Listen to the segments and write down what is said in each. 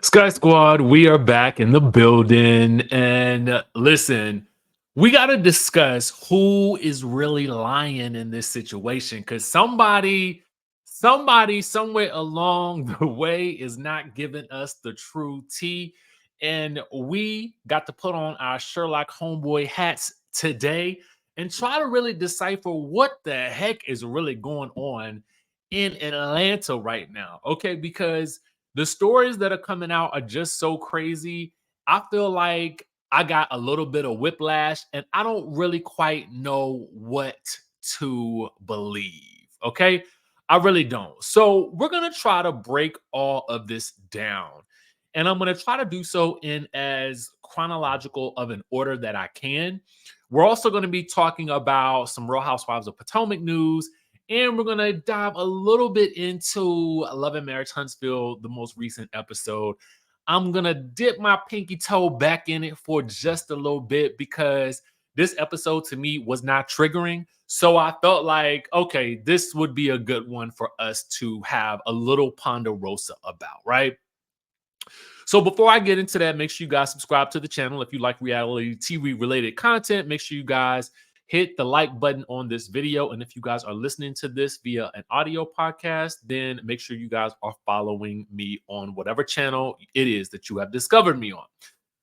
Sky Squad, we are back in the building. And listen, we got to discuss who is really lying in this situation because somebody, somewhere along the way is not giving us the true tea. And we got to put on our Sherlock homeboy hats today and try to really decipher what the heck is really going on in Atlanta right now. Okay, because the stories that are coming out are just so crazy. I feel like I got a little bit of whiplash and I don't really quite know what to believe. Okay. I really don't. So, we're going to try to break all of this down. And I'm going to try to do so in as chronological of an order that I can. We're also going to be talking about some Real Housewives of Potomac news, and we're going to dive a little bit into Love and Marriage Huntsville, the most recent episode. I'm going to dip my pinky toe back in it for just a little bit because this episode to me was not triggering. So I felt like, okay, this would be a good one for us to have a little ponderosa about, right? So before I get into that, make sure you guys subscribe to the channel. If you like reality TV related content, make sure you guys hit the like button on this video. And if you guys are listening to this via an audio podcast, then make sure you guys are following me on whatever channel it is that you have discovered me on.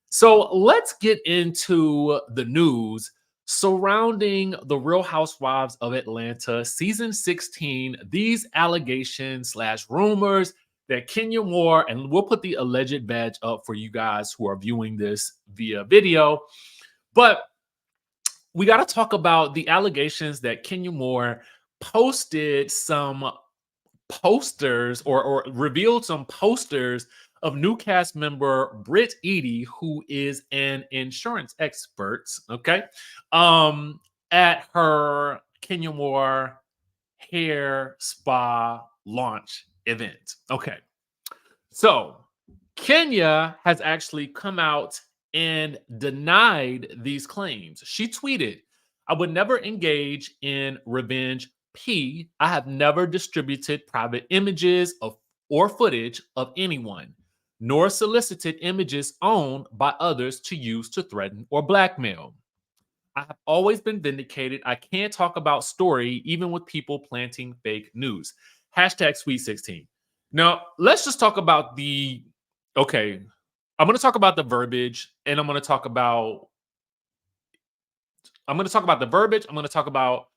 So let's get into the news surrounding the Real Housewives of Atlanta season 16. These allegations / rumors that Kenya Moore, and we'll put the alleged badge up for you guys who are viewing this via video, but we got to talk about the allegations that Kenya Moore posted some posters or revealed some posters of new cast member Brit Eady, who is an insurance expert, okay, at her Kenya Moore hair spa launch event. Okay, so Kenya has actually come out and denied these claims. She tweeted, "I would never engage in revenge. P. I have never distributed private images of or footage of anyone, nor solicited images owned by others to use to threaten or blackmail. I have always been vindicated. I can't talk about story even with people planting fake news." Hashtag Sweet 16. Now, let's just talk about okay, I'm going to talk about the verbiage and I'm going to talk about the verbiage. I'm going to talk about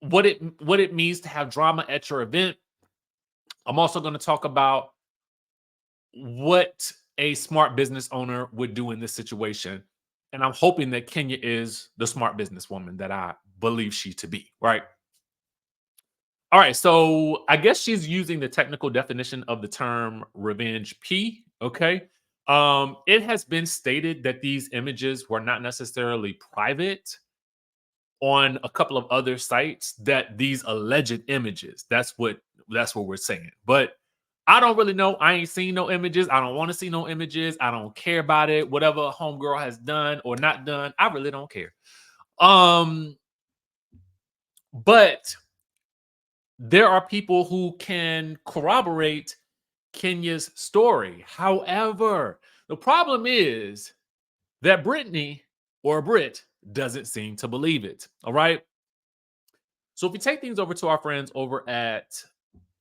what it means to have drama at your event. I'm also going to talk about what a smart business owner would do in this situation. And I'm hoping that Kenya is the smart businesswoman that I believe she to be, right? All right, so I guess she's using the technical definition of the term revenge P, okay? It has been stated that these images were not necessarily private on a couple of other sites, that these alleged images, that's what we're saying. But I don't really know. I ain't seen no images. I don't want to see no images. I don't care about it. Whatever homegirl has done or not done, I really don't care. But there are people who can corroborate Kenya's story. However, the problem is that Brittany or Brit doesn't seem to believe it. All right. So if we take things over to our friends over at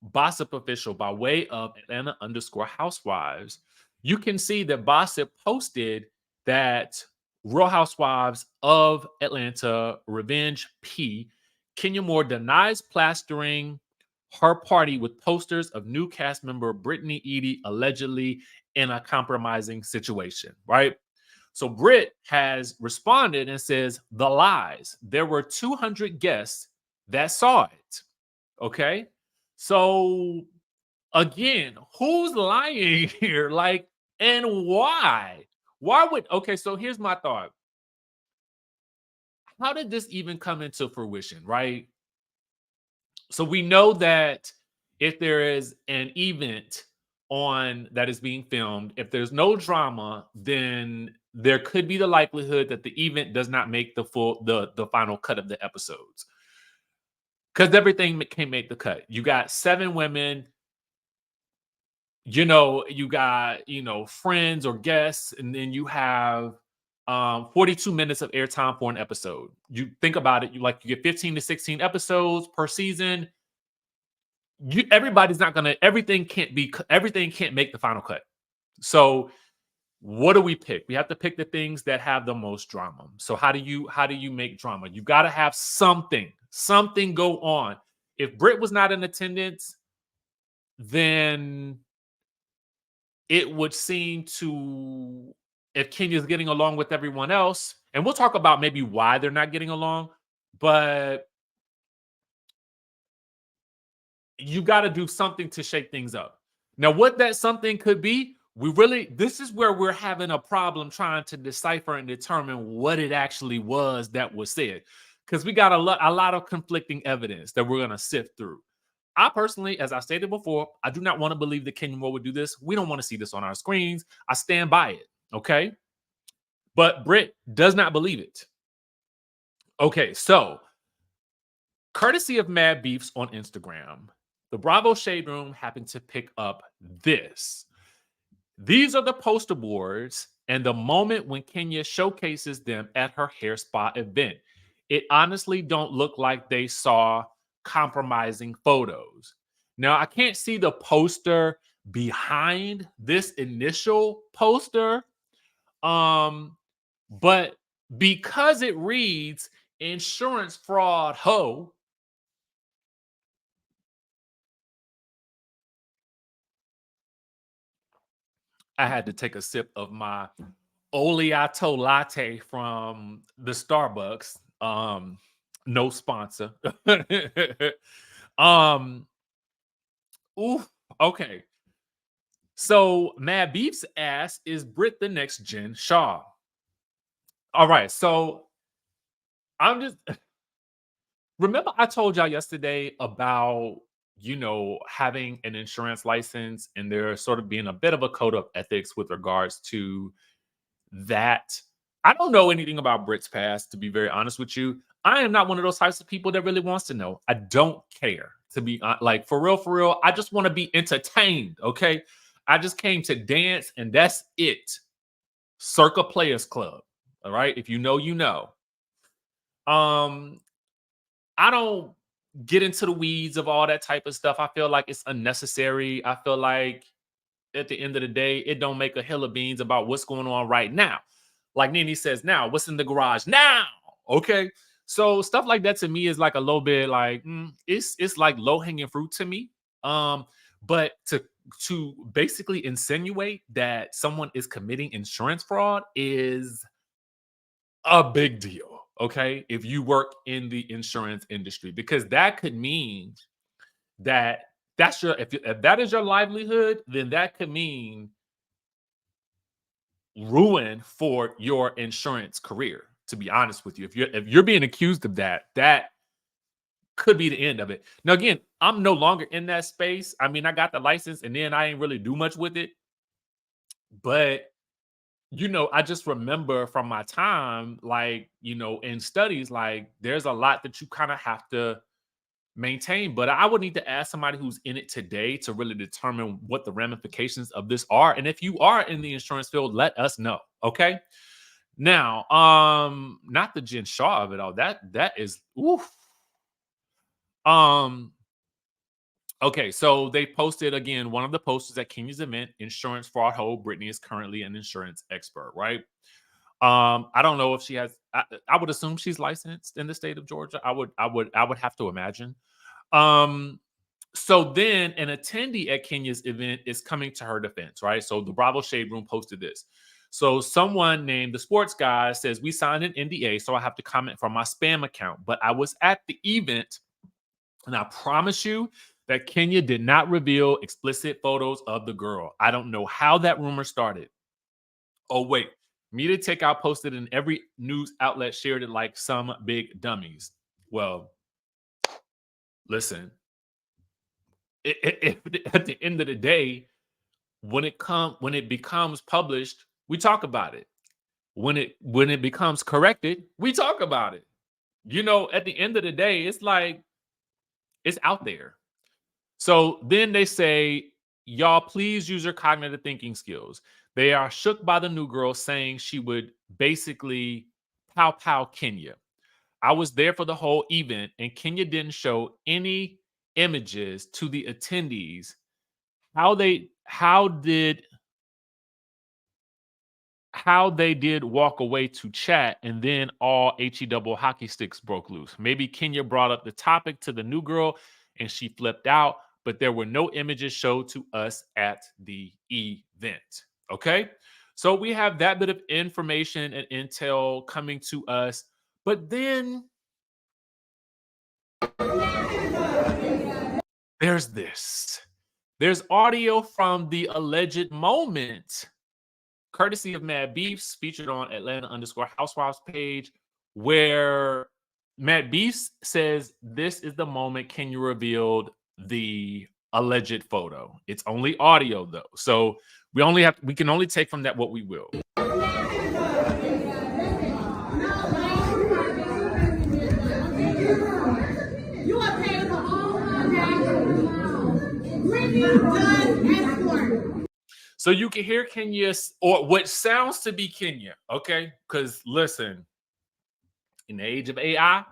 Bossip Official by way of Atlanta_Housewives, you can see that Bossip posted that Real Housewives of Atlanta Revenge P. Kenya Moore denies plastering her party with posters of new cast member Brittany Eady allegedly in a compromising situation, right? So Britt has responded and says, "The lies. There were 200 guests that saw it." Okay. So again, who's lying here? Like, and why? Why would, okay, so here's my thought. How did this even come into fruition, right? So we know that if there is an event on that is being filmed, if there's no drama, then there could be the likelihood that the event does not make the final cut of the episodes. Because everything can't make the cut. You got 7 women. you got, friends or guests, and then you have 42 minutes of airtime for an episode. You think about it, you get 15 to 16 episodes per season. Everybody's not gonna everything can't make the final cut. So what do we pick? We have to pick the things that have the most drama. So how do you make drama? You got to have something go on. If Brit was not in attendance, then it would seem to, if Kenya's getting along with everyone else, and we'll talk about maybe why they're not getting along, but you got to do something to shake things up. Now, what that something could be, this is where we're having a problem trying to decipher and determine what it actually was that was said. Because we got a lot of conflicting evidence that we're going to sift through. I personally, as I stated before, I do not want to believe that Kenya Moore would do this. We don't want to see this on our screens. I stand by it. Okay. But Brit does not believe it. Okay. So, courtesy of Mad Beefs on Instagram, the Bravo Shade Room happened to pick up this. These are the poster boards and the moment when Kenya showcases them at her hair spa event. It honestly don't look like they saw compromising photos. Now, I can't see the poster behind this initial poster, but because it reads insurance fraud ho, I had to take a sip of my Oleato latte from the Starbucks. No sponsor. um, ooh, okay. So Mad Beef's ass is Brit the next Jen Shaw. All right, so I'm just remember I told y'all yesterday about having an insurance license and there sort of being a bit of a code of ethics with regards to that. I don't know anything about Brit's past, to be very honest with you. I am not one of those types of people that really wants to know. I don't care, to be like, for real. I just want to be entertained. Okay. I just came to dance and that's it. Circa Players Club. All right. If you know, you know. Um, I don't get into the weeds of all that type of stuff. I feel like it's unnecessary. I feel like at the end of the day, it don't make a hill of beans about what's going on right now. Like Nene says, now, what's in the garage now? Okay. So stuff like that to me is like a little bit like it's like low hanging fruit to me. But to basically insinuate that someone is committing insurance fraud is a big deal. Okay, if you work in the insurance industry, because that could mean that if that is your livelihood, then that could mean ruin for your insurance career. To be honest with you, if you're being accused of that, that could be the end of it. Now, again, I'm no longer in that space. I mean, I got the license, and then I ain't really do much with it. But I just remember from my time, like in studies, like there's a lot that you kind of have to maintain. But I would need to ask somebody who's in it today to really determine what the ramifications of this are. And if you are in the insurance field, let us know. Okay. Now, not the Jen Shaw of it all. That is oof. Um, okay, so they posted again one of the posters at Kenya's event, insurance fraud hoe. Brittany is currently an insurance expert, right? I don't know if she has. I would assume she's licensed in the state of Georgia. I would have to imagine. Um, so then an attendee at Kenya's event is coming to her defense, right? So the Bravo Shade Room posted this. So someone named the sports guy says, we signed an NDA, so I have to comment from my spam account. But I was at the event, and I promise you that Kenya did not reveal explicit photos of the girl. I don't know how that rumor started. Oh, wait. Media Takeout posted and every news outlet shared it like some big dummies. Well, listen, at the end of the day, when it becomes published, we talk about it. When it becomes corrected, we talk about it. At the end of the day, it's like it's out there. So then they say Y'all, please use your cognitive thinking skills. They are shook by the new girl saying she would basically pow pow Kenya. I was there for the whole event, and Kenya didn't show any images to the attendees. How they did walk away to chat, and then all he double hockey sticks broke loose. Maybe Kenya brought up the topic to the new girl and she flipped out, but there were no images showed to us at the event. Okay, so we have that bit of information and intel coming to us, but then there's this. There's audio from the alleged moment, courtesy of Mad Beefs, featured on Atlanta_Housewives page, where Mad Beefs says this is the moment Kenya revealed the alleged photo. It's only audio though, so we can only take from that what we will. You are paying for all so you can hear Kenya, or what sounds to be Kenya, okay? Because listen, in the age of AI,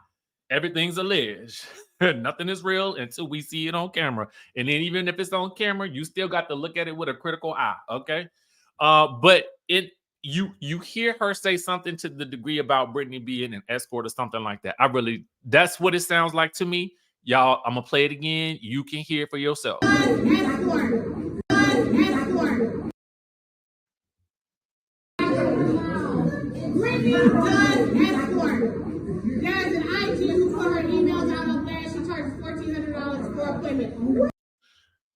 everything's alleged. Nothing is real until we see it on camera. And then even if it's on camera, you still got to look at it with a critical eye, okay? But you hear her say something to the degree about Brittany being an escort or something like that. That's what it sounds like to me. Y'all, I'm gonna play it again. You can hear for yourself.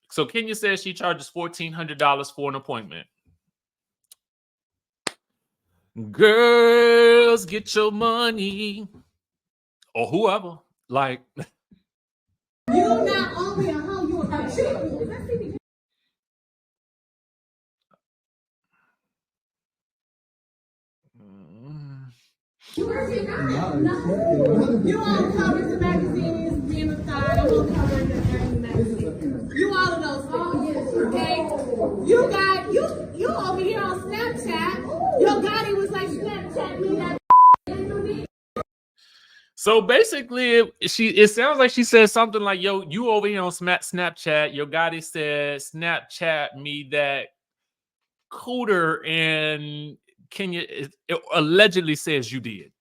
So Kenya says she charges $1,400 for an appointment. Girls, get your money, or whoever. Like, you're not only a hoe, you're a chick. You all cover the magazines, being a star. I'm gonna cover the magazines. You all of those things, okay? You over here on Snapchat. Your Gotti was like Snapchat me that. So basically, it sounds like she said something like, "Yo, you over here on Snapchat. Your Gotti said Snapchat me that cooter," and Kenya it allegedly says you did.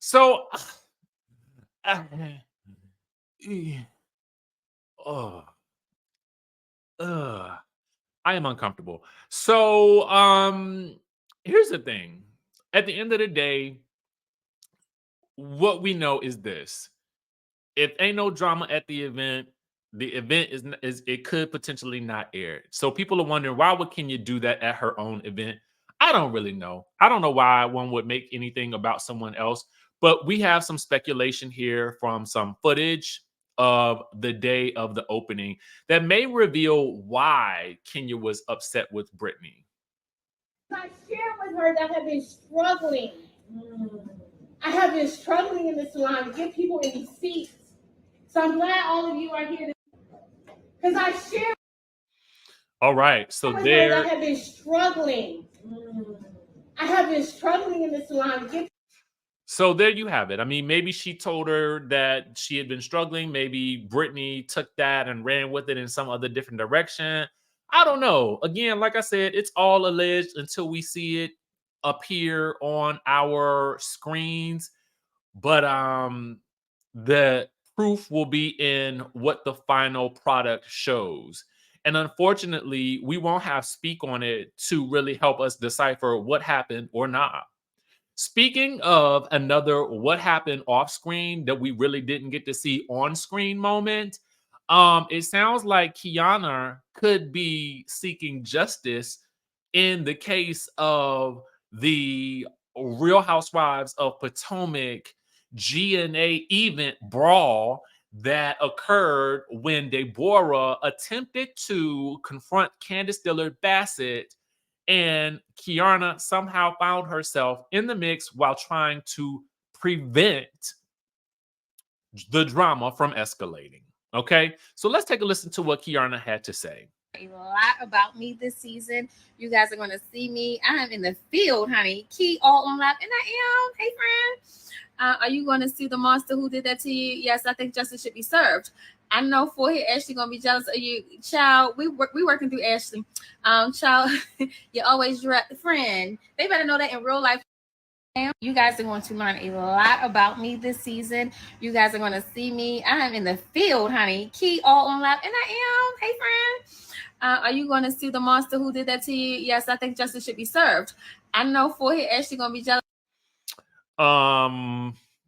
So, I am uncomfortable. So, here's the thing. At the end of the day, what we know is this: if ain't no drama at the event is it could potentially not air. So people are wondering, why would Kenya do that at her own event? I don't really know. I don't know why one would make anything about someone else, but we have some speculation here from some footage of the day of the opening that may reveal why Kenya was upset with Brittany. I shared with her that I have been struggling. I have been struggling in this line to get people in these seats. So I'm glad all of you are here because I share. All right, so there. I have been struggling. I have been struggling in this line. So there you have it. I mean, maybe she told her that she had been struggling. Maybe Brittany took that and ran with it in some other different direction. I don't know. Again, like I said, it's all alleged until we see it appear on our screens. But the proof will be in what the final product shows. And unfortunately, we won't have speak on it to really help us decipher what happened or not. Speaking of another what happened off screen that we really didn't get to see on screen moment, it sounds like Kiana could be seeking justice in the case of the Real Housewives of Potomac GNA event brawl that occurred when Deborah attempted to confront Candace Dillard Bassett, and Kiana somehow found herself in the mix while trying to prevent the drama from escalating. Okay, so let's take a listen to what Kiana had to say. A lot about me this season. You guys are going to see me. I am in the field, honey. Key all on lap, and I am. Hey, friend. Are you going to see the monster who did that to you? Yes, I think justice should be served. I know for here, Ashley gonna be jealous of you, child. We working through Ashley, child. You're always friend. They better know that in real life. You guys are going to learn a lot about me this season. You guys are going to see me. I am in the field, honey. Key all on lap, and I am. Hey, friend. Are you going to see the monster who did that to you? Yes, I think justice should be served. I know for here, Ashley gonna be jealous.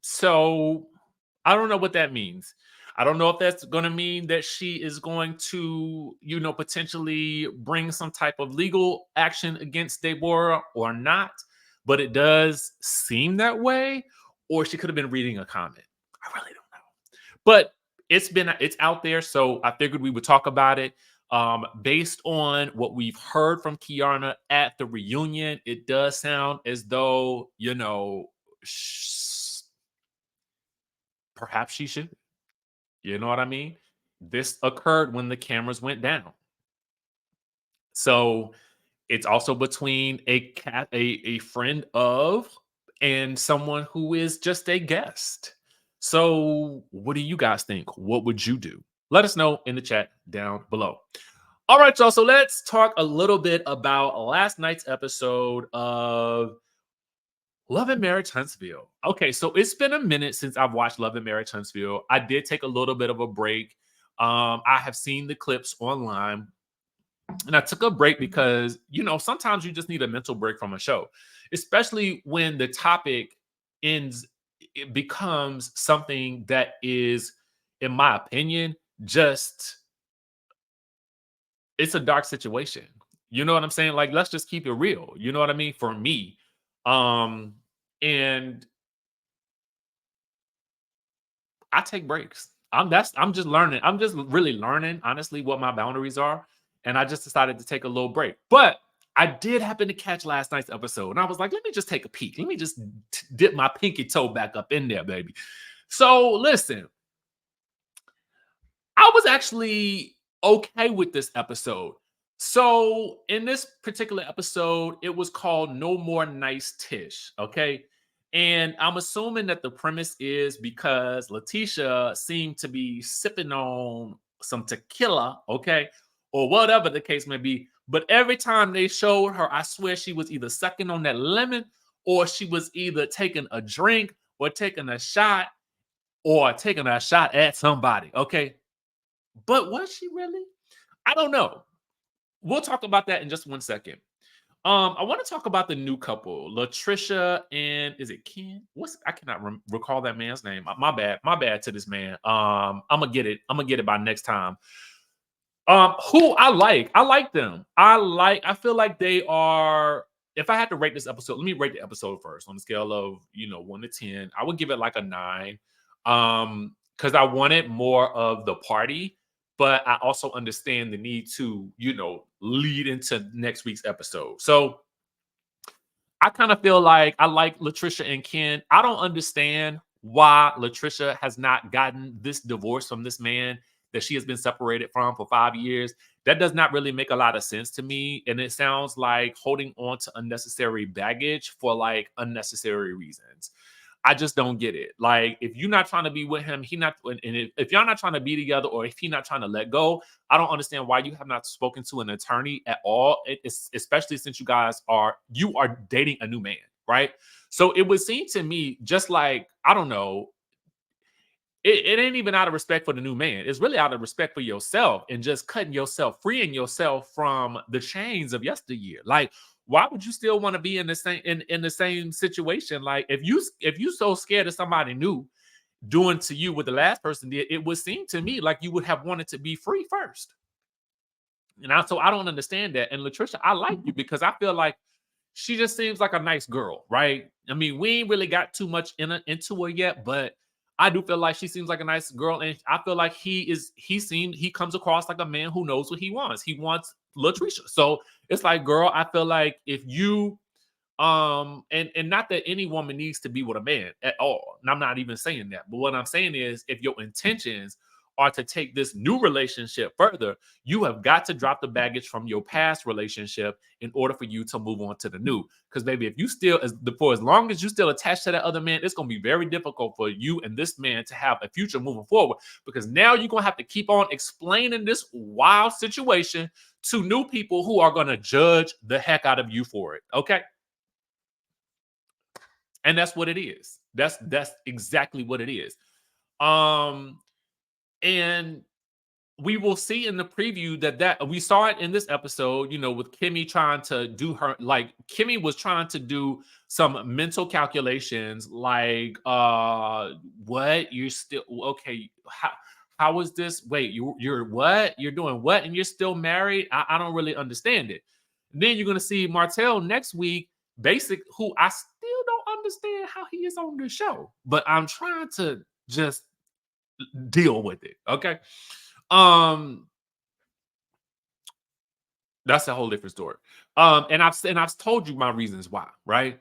So I don't know what that means. I don't know if that's going to mean that she is going to, potentially bring some type of legal action against Deborah or not, but it does seem that way. Or she could have been reading a comment. I really don't know. But it's out there, so I figured we would talk about it. Based on what we've heard from Kiana at the reunion, it does sound as though, perhaps she should. You know what I mean? This occurred when the cameras went down. So it's also between a friend of and someone who is just a guest. So what do you guys think? What would you do? Let us know in the chat down below. All right, y'all. So let's talk a little bit about last night's episode of Love and Marriage Huntsville. Okay, so it's been a minute since I've watched Love and Marriage Huntsville. I did take a little bit of a break. I have seen the clips online, and I took a break because, sometimes you just need a mental break from a show, especially when the topic it becomes something that is, in my opinion, just it's a dark situation. You know what I'm saying? Like, let's just keep it real. You know what I mean? For me. And I take breaks. I'm just learning. I'm just really learning, honestly, what my boundaries are. And I just decided to take a little break. But I did happen to catch last night's episode. And I was like, let me just take a peek. Let me just dip my pinky toe back up in there, baby. So listen, I was actually okay with this episode. So in this particular episode, it was called No More Nice Tish. Okay. And I'm assuming that the premise is because Latisha seemed to be sipping on some tequila, okay, or whatever the case may be. But every time they showed her, I swear she was either sucking on that lemon or she was either taking a drink or taking a shot or taking a shot at somebody, okay? But was she really? I don't know. We'll talk about that in just 1 second. I want to talk about the new couple, Latricia and is it Ken? I cannot recall that man's name. My bad. My bad to this man. I'm gonna get it. I'm gonna get it by next time. Who I like. I like them. I feel like they are. If I had to rate this episode, let me rate the episode first on the scale of 1 to 10. I would give it like a 9. Because I wanted more of the party, but I also understand the need to, lead into next week's episode. So I kind of feel like I like Latricia and Ken. I don't understand why Latricia has not gotten this divorce from this man that she has been separated from for 5 years. That does not really make a lot of sense to me. And it sounds like holding on to unnecessary baggage for like unnecessary reasons. I just don't get it. Like, if you're not trying to be with him, and if y'all not trying to be together, or if he's not trying to let go, I don't understand why you have not spoken to an attorney at all. Especially since you are dating a new man, right? So it would seem to me just like, I don't know, it ain't even out of respect for the new man. It's really out of respect for yourself and just cutting yourself, freeing yourself from the chains of yesteryear. Like, why would you still want to be in the same in the same situation? Like, if you so scared of somebody new doing to you what the last person did, it would seem to me like you would have wanted to be free first. So I don't understand that. And Latricia, I like you because I feel like she just seems like a nice girl, right? I mean, we ain't really got too much into her yet, but I do feel like she seems like a nice girl, and I feel like he comes across like a man who knows what he wants. He wants Latricia. So it's like, girl, I feel like if you and not that any woman needs to be with a man at all. And I'm not even saying that. But what I'm saying is if your intentions are to take this new relationship further, you have got to drop the baggage from your past relationship in order for you to move on to the new. Because baby, if you still for as long as you still attached to that other man, it's gonna be very difficult for you and this man to have a future moving forward. Because now you're gonna have to keep on explaining this wild situation to new people who are gonna judge the heck out of you for it. Okay. And that's what it is. That's exactly what it is. Um, and we will see in the preview that we saw it in this episode, with Kimmy trying to do her, like Kimmy was trying to do some mental calculations, like what, you're still okay, how is this, wait, you're what, you're doing what, and you're still married, I don't really understand it. Then you're gonna see Martell next week, who I still don't understand how he is on the show, but I'm trying to just deal with it. Okay. Um, that's a whole different story. And I've told you my reasons why, right?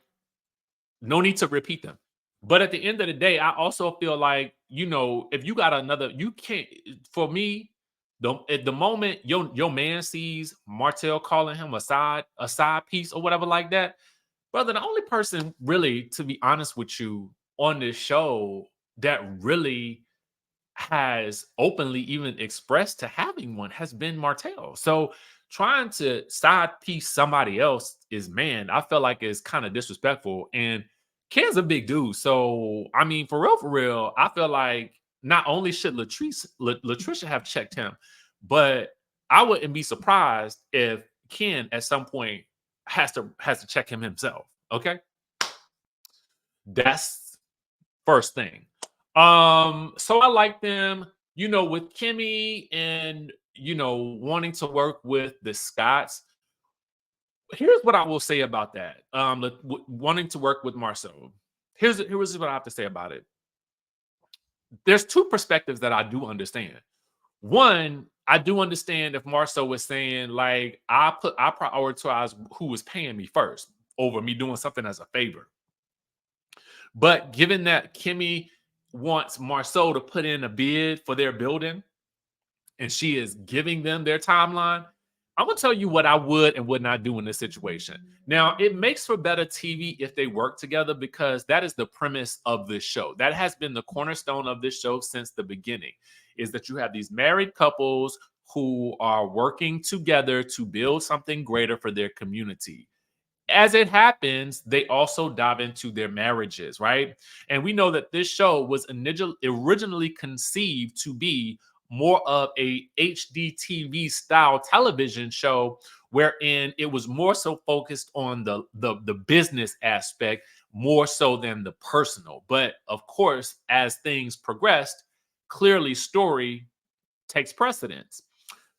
No need to repeat them. But at the end of the day, I also feel like, if you got another, you can't, for me, at the moment your man sees Martell calling him a side piece or whatever like that, brother, the only person really, to be honest with you, on this show that really has openly even expressed to having one has been Martell. So trying to side piece somebody else is, man, I feel like it's kind of disrespectful. And Ken's a big dude. So, I mean, for real, I feel like not only should Latricia have checked him, but I wouldn't be surprised if Ken at some point has to check him himself. Okay. That's first thing. So I like them, with Kimmy and wanting to work with the Scots. Here's what I will say about that. Wanting to work with Marceau. Here's what I have to say about it. There's two perspectives that I do understand. One, I do understand if Marceau was saying, like, I prioritize who was paying me first over me doing something as a favor. But given that Kimmy wants Marceau to put in a bid for their building and she is giving them their timeline, I'm going to tell you what I would and would not do in this situation. Now, it makes for better TV if they work together, because that is the premise of this show. That has been the cornerstone of this show since the beginning, is that you have these married couples who are working together to build something greater for their community. As it happens, they also dive into their marriages, right? And we know that this show was originally conceived to be more of a HDTV style television show, wherein it was more so focused on the business aspect more so than the personal. But of course, as things progressed, clearly story takes precedence.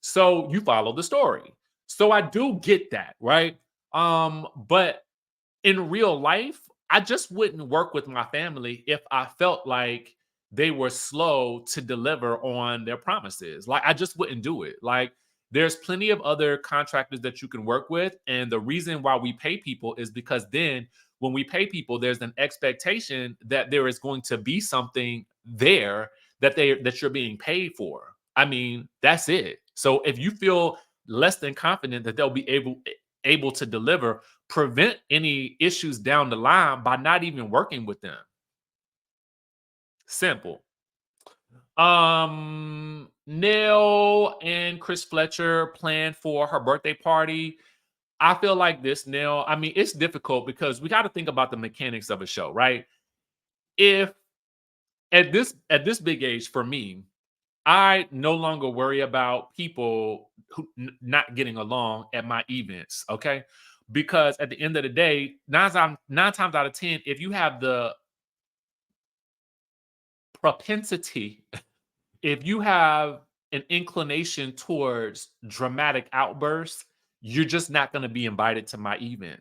So you follow the story. So I do get that, right? But in real life, I just wouldn't work with my family if I felt like they were slow to deliver on their promises. Like, I just wouldn't do it. Like, there's plenty of other contractors that you can work with. And the reason why we pay people is because then when we pay people, there's an expectation that there is going to be something there that you're being paid for. I mean, that's it. So if you feel less than confident that they'll be able to deliver, prevent any issues down the line by not even working with them. Simple. Nell and Chris Fletcher planned for her birthday party. I feel like this, Nell. I mean, it's difficult because we got to think about the mechanics of a show, right? If at this big age for me, I no longer worry about people who not getting along at my events, okay? Because at the end of the day, nine times out of 10, if you have the propensity, if you have an inclination towards dramatic outbursts, you're just not going to be invited to my event.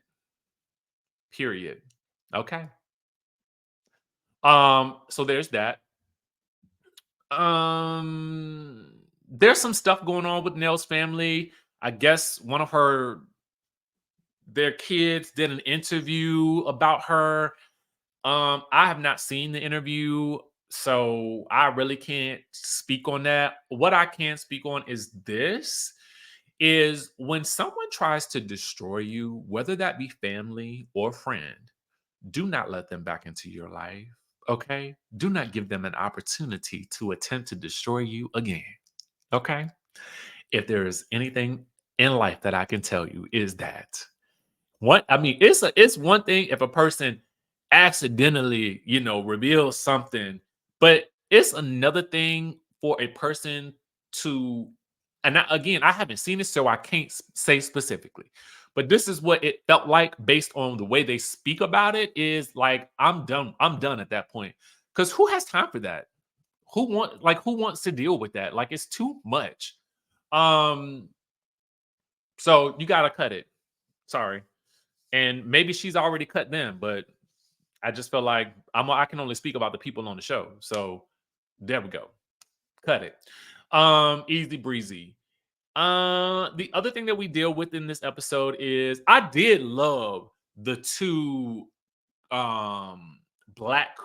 Period. Okay? So there's that. There's some stuff going on with Nell's family. I guess one of their kids did an interview about her. I have not seen the interview, So I really can't speak on that. What I can speak on is this is when someone tries to destroy you, whether that be family or friend, do not let them back into your life. Okay? Do not give them an opportunity to attempt to destroy you again. Okay? If there is anything in life that I can tell you is that what I mean, it's one thing if a person accidentally, reveals something, but it's another thing for a person to, and again, I haven't seen it, so I can't say specifically. But this is what it felt like based on the way they speak about it. Is like I'm done. I'm done at that point. Because who has time for that? Who wants to deal with that? Like it's too much. Um, so you gotta cut it. Sorry. And maybe she's already cut them, but I just felt like I can only speak about the people on the show. So there we go. Cut it. Easy breezy. The other thing that we deal with in this episode is I did love the two black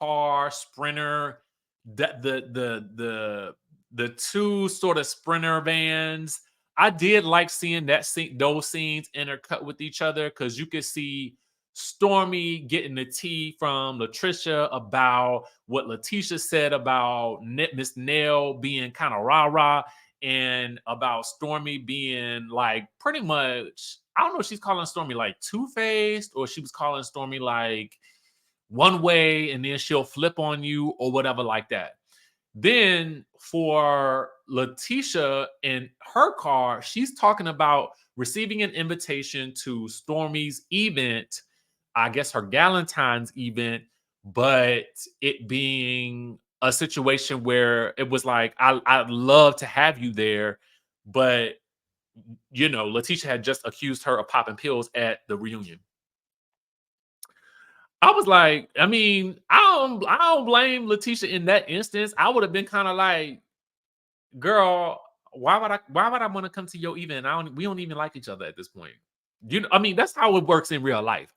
car sprinter, the two sort of sprinter vans. I did like seeing those scenes intercut with each other because you could see Stormi getting the tea from Latisha about what Latisha said about Miss Nell being kind of rah-rah, and about Stormi being like pretty much, I don't know if she's calling Stormi like two-faced or she was calling Stormi like one way and then she'll flip on you or whatever like that. Then for Latisha and her car, she's talking about receiving an invitation to Stormi's event, I guess her Galentine's event, but it being a situation where it was like, I'd love to have you there, but Latisha had just accused her of popping pills at the reunion. I was like, I mean, I don't blame Latisha in that instance. I would have been kind of like, girl, why would I want to come to your event? We don't even like each other at this point. I mean, that's how it works in real life.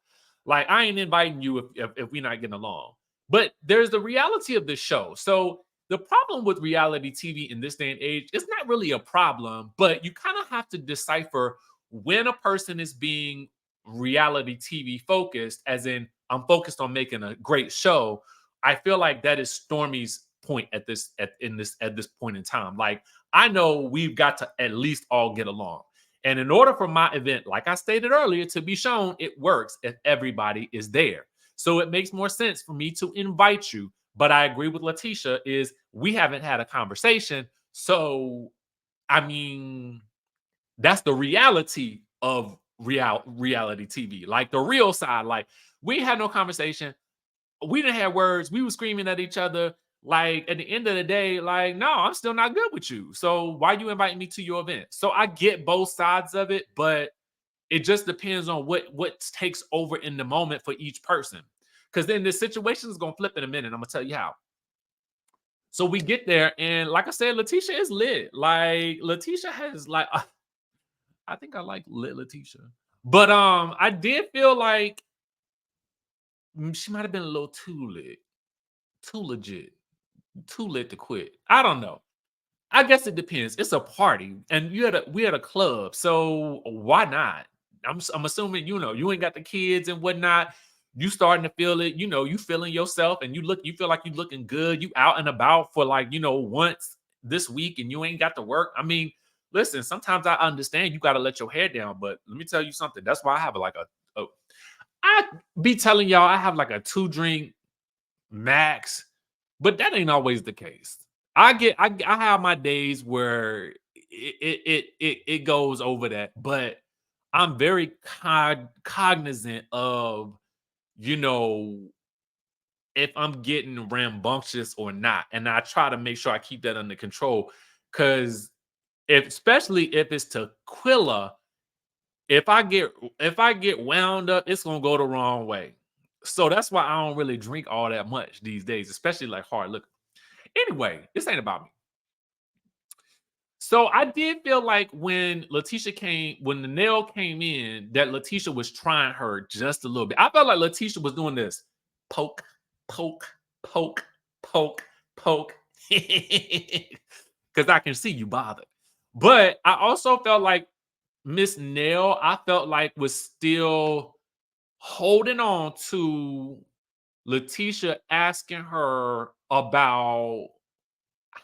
Like, I ain't inviting you if we're not getting along. But there's the reality of the show. So the problem with reality TV in this day and age, it's not really a problem, but you kind of have to decipher when a person is being reality TV focused, as in I'm focused on making a great show. I feel like that is Stormi's point at this point in time. Like, I know we've got to at least all get along. And in order for my event, like I stated earlier, to be shown, it works if everybody is there. So it makes more sense for me to invite you. But I agree with Latisha is we haven't had a conversation. So, I mean, that's the reality of reality TV. Like the real side, like we had no conversation. We didn't have words. We were screaming at each other. Like at the end of the day, like, no, I'm still not good with you. So why you inviting me to your event? So I get both sides of it, but it just depends on what takes over in the moment for each person. Because then the situation is gonna flip in a minute. I'm gonna tell you how. So we get there, and like I said, Latisha is lit. Like Latisha has like, I think I like lit Latisha, but I did feel like she might have been a little too lit, too legit, too lit to quit. I don't know. I guess it depends. It's a party, and we had a club, so why not? I'm assuming you ain't got the kids and whatnot. You starting to feel it. You feeling yourself, and you feel like you looking good. You out and about for like once this week, and you ain't got to work. I mean, listen. Sometimes I understand you got to let your hair down, but let me tell you something. That's why I have like I be telling y'all I have like a 2-drink max, but that ain't always the case. I have my days where it goes over that, but I'm very cognizant of you know if I'm getting rambunctious or not, and I try to make sure I keep that under control. Because especially if it's Tequila, if I get wound up, it's gonna go the wrong way. So that's why I don't really drink all that much these days, especially like hard liquor. Anyway, this ain't about me. So I did feel like when the nail came in, that Latisha was trying her just a little bit. I felt like Latisha was doing this poke, poke, poke. poke, poke, because I can see you bothered. But I also felt like Miss Nell, I felt like was still holding on to Latisha asking her about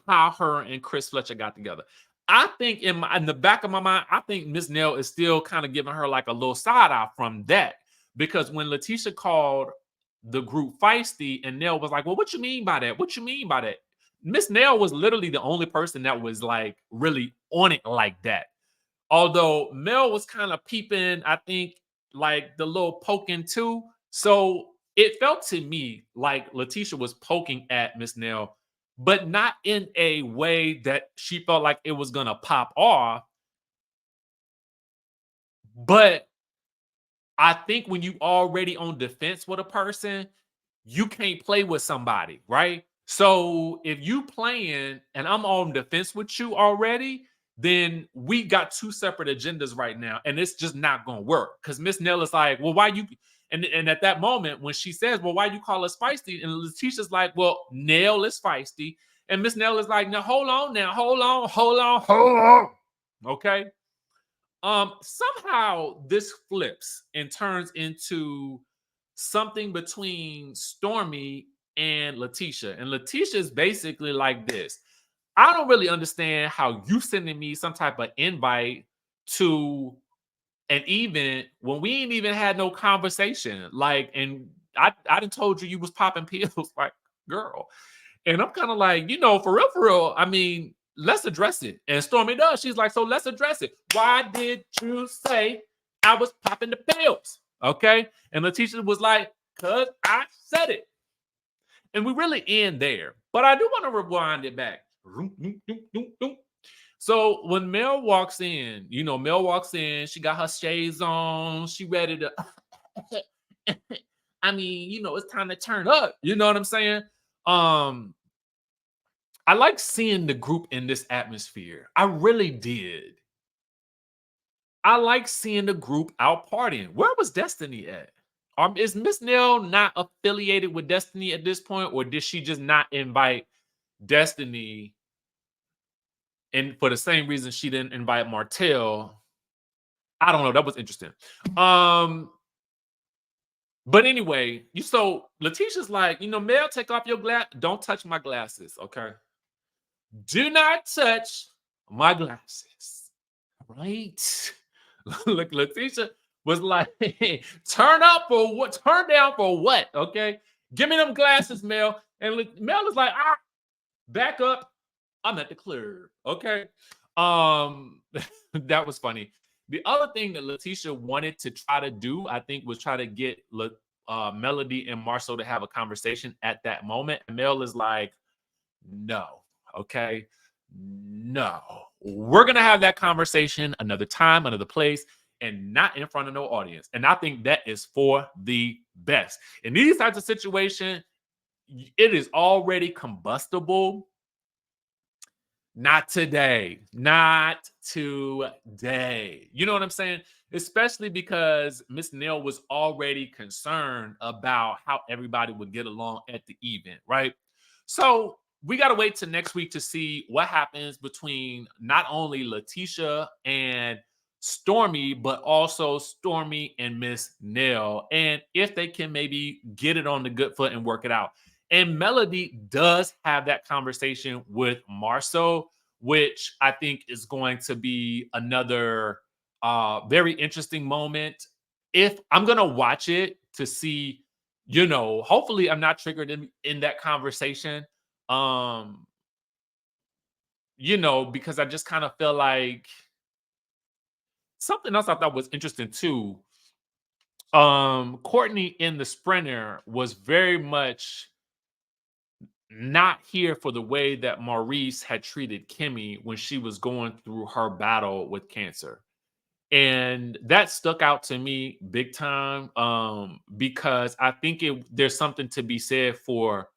how her and Chris Fletcher got together. I think in the back of my mind, I think Miss Nell is still kind of giving her like a little side eye from that. Because when Latisha called the group feisty and Nell was like, well, what you mean by that? What you mean by that? Miss Nell was literally the only person that was like really on it like that. Although Mel was kind of peeping, I think, like the little poking too. So it felt to me like Latisha was poking at Miss Nell, but not in a way that she felt like it was gonna pop off. But I think when you already on defense with a person, you can't play with somebody, right? So if you playing and I'm on defense with you already, then we got two separate agendas right now, and it's just not gonna work. Because Miss Nell is like, well, why you? And at that moment, when she says, well, why you call us feisty? And Letitia's like, well, Nell is feisty, and Miss Nell is like, now hold on, hold on. Okay. Somehow this flips and turns into something between Stormi and Latisha. And Latisha is basically like this. I don't really understand how you sending me some type of invite to an event when we ain't even had no conversation. Like, and I done told you was popping pills, like, girl. And I'm kind of like, for real, I mean, let's address it. And Stormy does. She's like, so let's address it. Why did you say I was popping the pills? Okay. And Latisha was like, because I said it. And we really end there. But I do want to rewind it back. So when Mel walks in, Mel walks in, she got her shades on, she ready to, I mean, it's time to turn up. You know what I'm saying? I like seeing the group in this atmosphere. I really did. I like seeing the group out partying. Where was Destiny at? Is Miss Nell not affiliated with Destiny at this point, or did she just not invite Destiny? And for the same reason she didn't invite Martell. I don't know. That was interesting. But anyway, so Letitia's like, Mel, take off your glass. Don't touch my glasses, okay? Do not touch my glasses. Right? Look, Latisha was like, turn up for what? Turn down for what? Okay. Give me them glasses, Mel. And Mel is like, back up. I'm at the club. Okay. That was funny. The other thing that Latisha wanted to try to do, I think, was try to get Melody and Marcel to have a conversation at that moment. And Mel is like, no. Okay. No. We're going to have that conversation another time, another place, and not in front of no audience. And I think that is for the best. In these types of situations, it is already combustible. Not today. Not today. You know what I'm saying? Especially because Miss Nell was already concerned about how everybody would get along at the event, right? So we got to wait till next week to see what happens between not only Latisha and Stormi, but also Stormi and Miss Nell, and if they can maybe get it on the good foot and work it out. And Melody does have that conversation with Marceau, which I think is going to be another very interesting moment. If I'm going to watch it to see, hopefully I'm not triggered in that conversation. Because I just kind of feel like something else I thought was interesting too. Courtney in the Sprinter was very much not here for the way that Maurice had treated Kimmy when she was going through her battle with cancer. And that stuck out to me big time, because I think there's something to be said for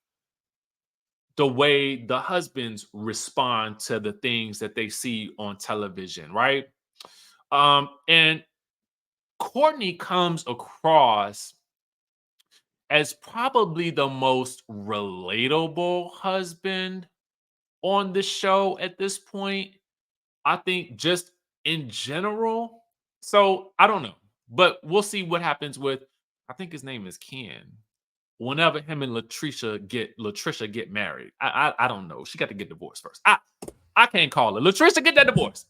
the way the husbands respond to the things that they see on television, right? And Courtney comes across as probably the most relatable husband on the show at this point. I think just in general. So I don't know, but we'll see what happens with. I think his name is Ken. Whenever him and Latricia get married, I don't know. She got to get divorced first. I can't call it. Latricia, get that divorce.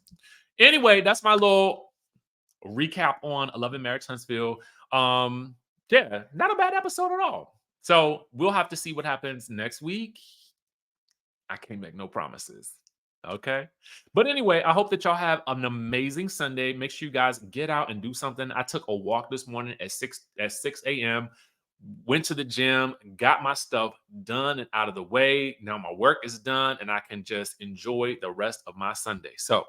Anyway, that's my little recap on 11 Marriage Huntsville. Yeah, not a bad episode at all. So we'll have to see what happens next week. I can't make no promises. Okay. But anyway, I hope that y'all have an amazing Sunday. Make sure you guys get out and do something. I took a walk this morning at 6 a.m. Went to the gym, got my stuff done and out of the way. Now my work is done and I can just enjoy the rest of my Sunday. So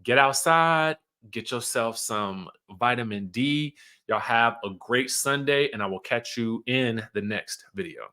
get outside, get yourself some vitamin D. Y'all have a great Sunday and I will catch you in the next video.